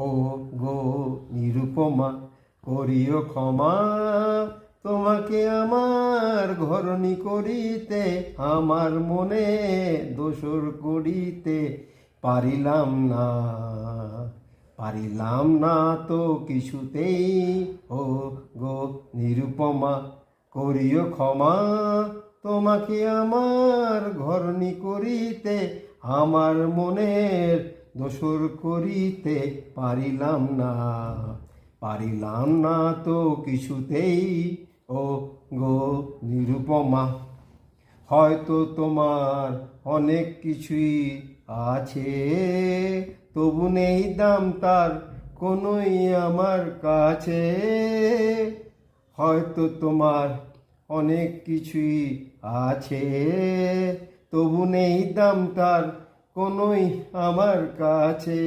ও গো নিরুপমা, করিও ক্ষমা, তোমাকে আমার ঘরণী করিতে আমার মনে দোসর করিতে পারিলাম না, পারিলাম না তো কিছুতেই। ও গো নিরুপমা, করিও ক্ষমা, তোমাকে আমার ঘরণী করিতে আমার মনের দোসর করিতে পারিলাম না, পারিলাম না তো কিছুতেই। ও গো নিরুপমা, হয়তো তোমার অনেক কিছুই আছে, তবু নেই দাম তার কোনোই আমার কাছে। হয়তো তোমার অনেক কিছুই আছে, তবু নেই দাম তার কোনোই আমার কাছে।